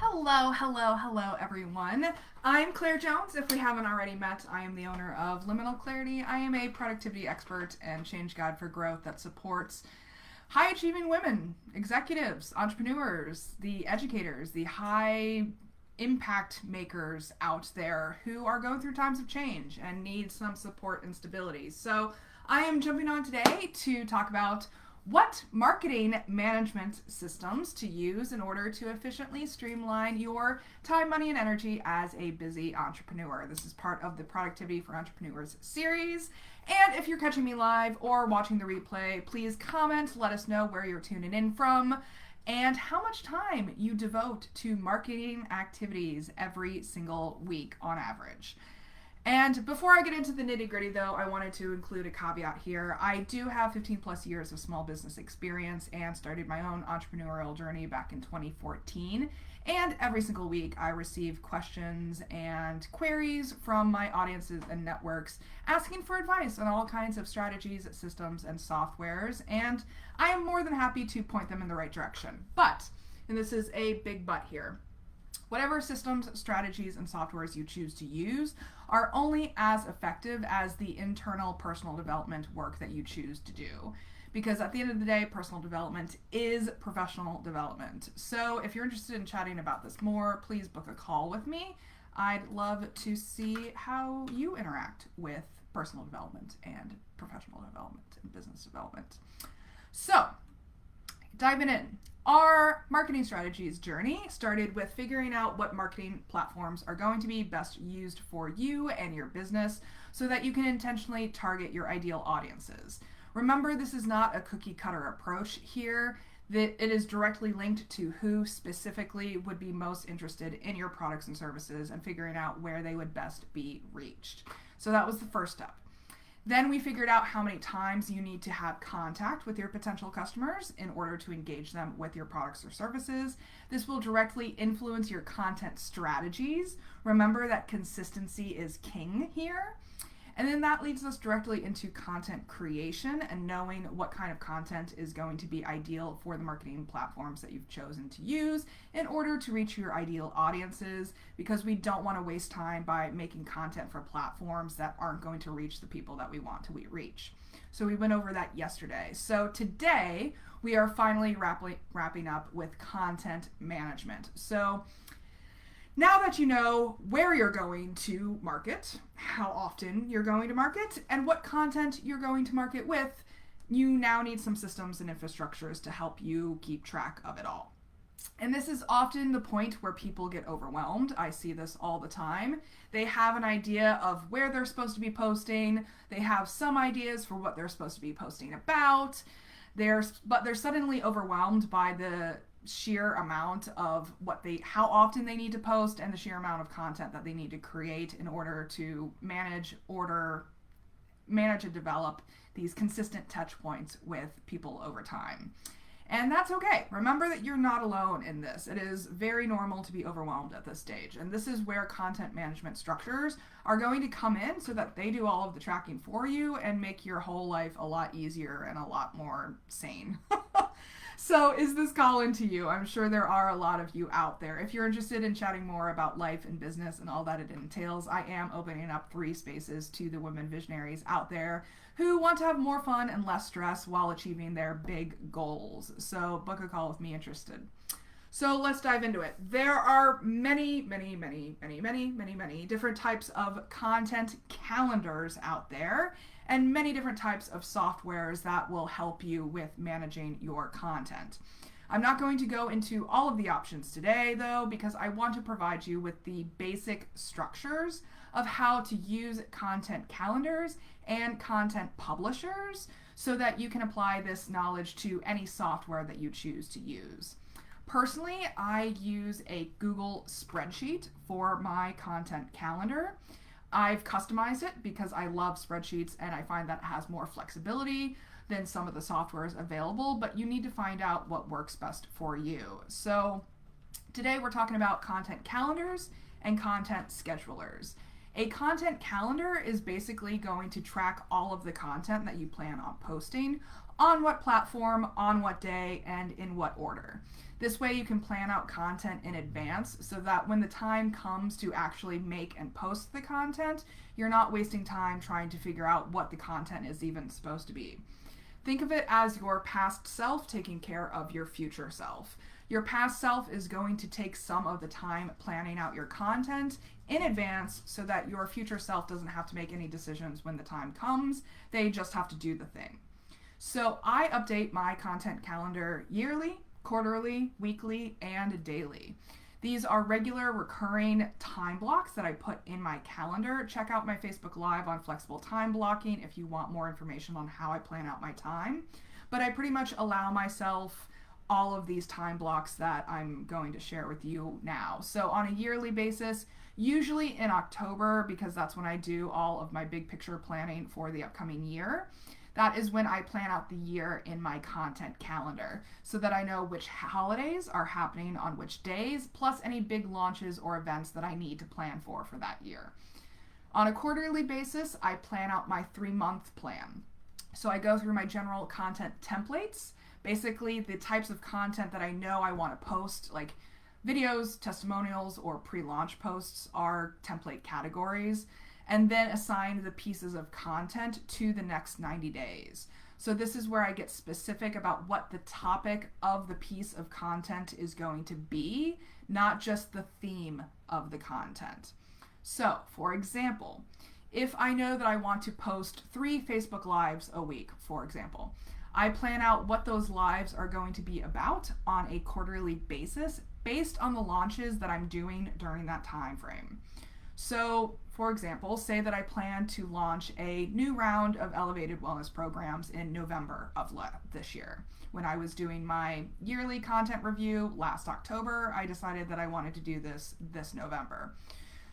Hello, everyone. I'm Claire Jones. If we haven't already met, I am the owner of Liminal Clarity. I am a productivity expert and change guide for growth that supports high achieving women, executives, entrepreneurs, the educators, the high impact makers out there who are going through times of change and need some support and stability. So I am jumping on today to talk about what marketing management systems to use in order to efficiently streamline your time, money, and energy as a busy entrepreneur. This is part of the Productivity for Entrepreneurs series. And if you're catching me live or watching the replay, please comment, let us know where you're tuning in from and how much time you devote to marketing activities every single week on average. And before I get into the nitty gritty though, I wanted to include a caveat here. I do have 15 plus years of small business experience and started my own entrepreneurial journey back in 2014. And every single week I receive questions and queries from my audiences and networks asking for advice on all kinds of strategies, systems, and softwares. And I am more than happy to point them in the right direction. But, and this is a big but here, whatever systems, strategies, and softwares you choose to use are only as effective as the internal personal development work that you choose to do. Because at the end of the day, personal development is professional development. So if you're interested in chatting about this more, please book a call with me. I'd love to see how you interact with personal development and professional development and business development. So, diving in. Our marketing strategies journey started with figuring out what marketing platforms are going to be best used for you and your business so that you can intentionally target your ideal audiences. Remember, this is not a cookie cutter approach here, that it is directly linked to who specifically would be most interested in your products and services and figuring out where they would best be reached. So that was the first step. Then we figured out how many times you need to have contact with your potential customers in order to engage them with your products or services. This will directly influence your content strategies. Remember that consistency is king here. And then that leads us directly into content creation and knowing what kind of content is going to be ideal for the marketing platforms that you've chosen to use in order to reach your ideal audiences, because we don't want to waste time by making content for platforms that aren't going to reach the people that we want to reach. So we went over that yesterday. So today we are finally wrapping up with content management. So now that you know where you're going to market, how often you're going to market, and what content you're going to market with, you now need some systems and infrastructures to help you keep track of it all. And this is often the point where people get overwhelmed. I see this all the time. They have an idea of where they're supposed to be posting. They have some ideas for what they're supposed to be posting about. But they're suddenly overwhelmed by the sheer amount of how often they need to post and the sheer amount of content that they need to create in order to manage and develop these consistent touch points with people over time. And that's okay. Remember that you're not alone in this. It is very normal to be overwhelmed at this stage. And this is where content management structures are going to come in so that they do all of the tracking for you and make your whole life a lot easier and a lot more sane. So is this calling to you? I'm sure there are a lot of you out there. If you're interested in chatting more about life and business and all that it entails, I am opening up 3 spaces to the women visionaries out there who want to have more fun and less stress while achieving their big goals. So book a call with me interested. So let's dive into it. There are many different types of content calendars out there, and many different types of softwares that will help you with managing your content. I'm not going to go into all of the options today though, because I want to provide you with the basic structures of how to use content calendars and content publishers so that you can apply this knowledge to any software that you choose to use. Personally, I use a Google Spreadsheet for my content calendar. I've customized it because I love spreadsheets and I find that it has more flexibility than some of the softwares available, but you need to find out what works best for you. So today we're talking about content calendars and content schedulers. A content calendar is basically going to track all of the content that you plan on posting on what platform, on what day, and in what order. This way you can plan out content in advance so that when the time comes to actually make and post the content, you're not wasting time trying to figure out what the content is even supposed to be. Think of it as your past self taking care of your future self. Your past self is going to take some of the time planning out your content in advance so that your future self doesn't have to make any decisions when the time comes. They just have to do the thing. So I update my content calendar yearly, quarterly, weekly, and daily. These are regular recurring time blocks that I put in my calendar. Check out my Facebook Live on flexible time blocking if you want more information on how I plan out my time. But I pretty much allow myself all of these time blocks that I'm going to share with you now. So on a yearly basis, usually in October, because that's when I do all of my big picture planning for the upcoming year. That is when I plan out the year in my content calendar so that I know which holidays are happening on which days, plus any big launches or events that I need to plan for that year. On a quarterly basis, I plan out my 3-month plan. So I go through my general content templates, basically the types of content that I know I want to post, like videos, testimonials, or pre-launch posts are template categories, and then assign the pieces of content to the next 90 days. So this is where I get specific about what the topic of the piece of content is going to be, not just the theme of the content. So, for example, if I know that I want to post 3 Facebook Lives a week, for example, I plan out what those lives are going to be about on a quarterly basis based on the launches that I'm doing during that time frame. So, for example, say that I plan to launch a new round of elevated wellness programs in November of this year. When I was doing my yearly content review last October, I decided that I wanted to do this November.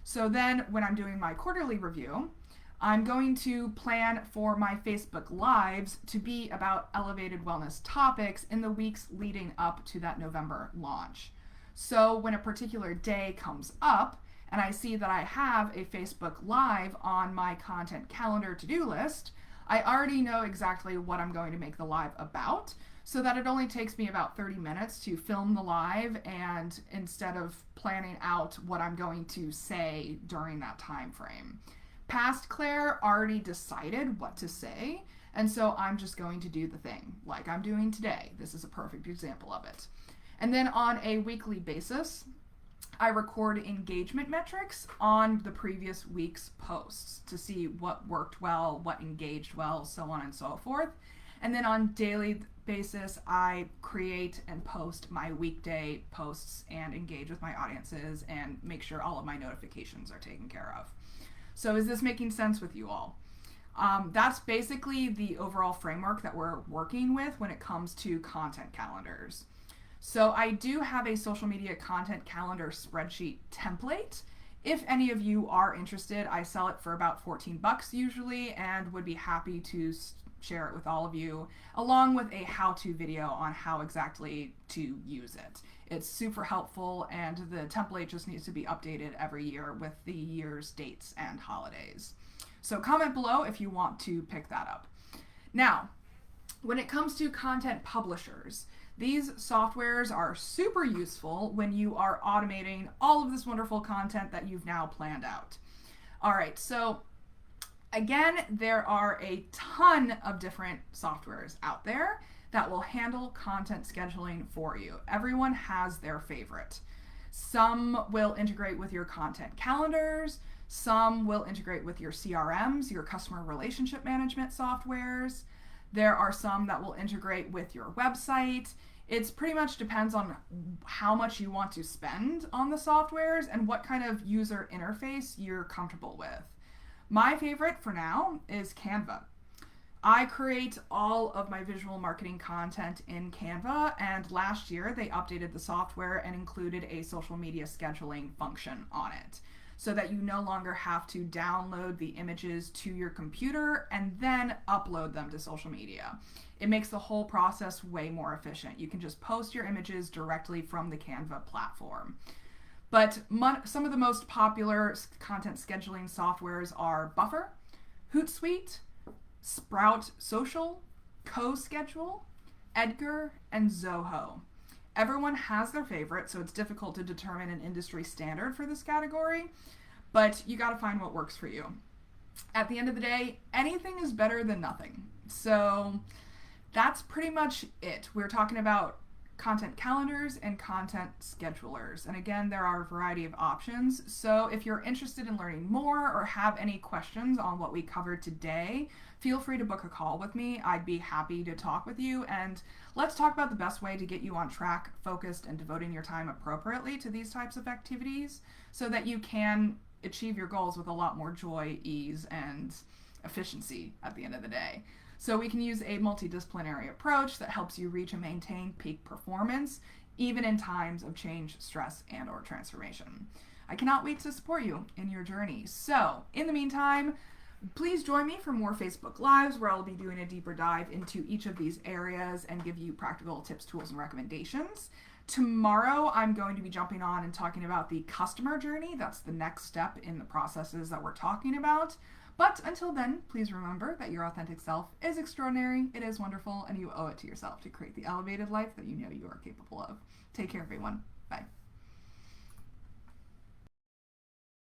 So then when I'm doing my quarterly review, I'm going to plan for my Facebook Lives to be about elevated wellness topics in the weeks leading up to that November launch. So when a particular day comes up, and I see that I have a Facebook Live on my content calendar to-do list, I already know exactly what I'm going to make the live about, so that it only takes me about 30 minutes to film the live, and instead of planning out what I'm going to say during that time frame. Past Claire already decided what to say, and so I'm just going to do the thing, like I'm doing today. This is a perfect example of it. And then on a weekly basis, I record engagement metrics on the previous week's posts to see what worked well, what engaged well, so on and so forth. And then on daily basis, I create and post my weekday posts and engage with my audiences and make sure all of my notifications are taken care of. So is this making sense with you all? That's basically the overall framework that we're working with when it comes to content calendars. So I do have a social media content calendar spreadsheet template. If any of you are interested, I sell it for about $14 usually and would be happy to share it with all of you, along with a how-to video on how exactly to use it. It's super helpful, and the template just needs to be updated every year with the year's dates and holidays. So comment below if you want to pick that up. Now, when it comes to content publishers, these softwares are super useful when you are automating all of this wonderful content that you've now planned out. All right, so again, there are a ton of different softwares out there that will handle content scheduling for you. Everyone has their favorite. Some will integrate with your content calendars, some will integrate with your CRMs, your customer relationship management softwares. There are some that will integrate with your website. It pretty much depends on how much you want to spend on the softwares and what kind of user interface you're comfortable with. My favorite for now is Canva. I create all of my visual marketing content in Canva, and last year they updated the software and included a social media scheduling function on it, so that you no longer have to download the images to your computer and then upload them to social media. It makes the whole process way more efficient. You can just post your images directly from the Canva platform. But some of the most popular content scheduling softwares are Buffer, Hootsuite, Sprout Social, CoSchedule, Edgar, and Zoho. Everyone has their favorite, so it's difficult to determine an industry standard for this category, but you got to find what works for you. At the end of the day, anything is better than nothing. So that's pretty much it. We're talking about content calendars and content schedulers. And again, there are a variety of options. So if you're interested in learning more or have any questions on what we covered today, feel free to book a call with me. I'd be happy to talk with you, and let's talk about the best way to get you on track, focused, and devoting your time appropriately to these types of activities so that you can achieve your goals with a lot more joy, ease, and efficiency at the end of the day. So we can use a multidisciplinary approach that helps you reach and maintain peak performance, even in times of change, stress, and or transformation. I cannot wait to support you in your journey. So in the meantime, please join me for more Facebook Lives where I'll be doing a deeper dive into each of these areas and give you practical tips, tools, and recommendations. Tomorrow, I'm going to be jumping on and talking about the customer journey. That's the next step in the processes that we're talking about. But until then, please remember that your authentic self is extraordinary, it is wonderful, and you owe it to yourself to create the elevated life that you know you are capable of. Take care, everyone.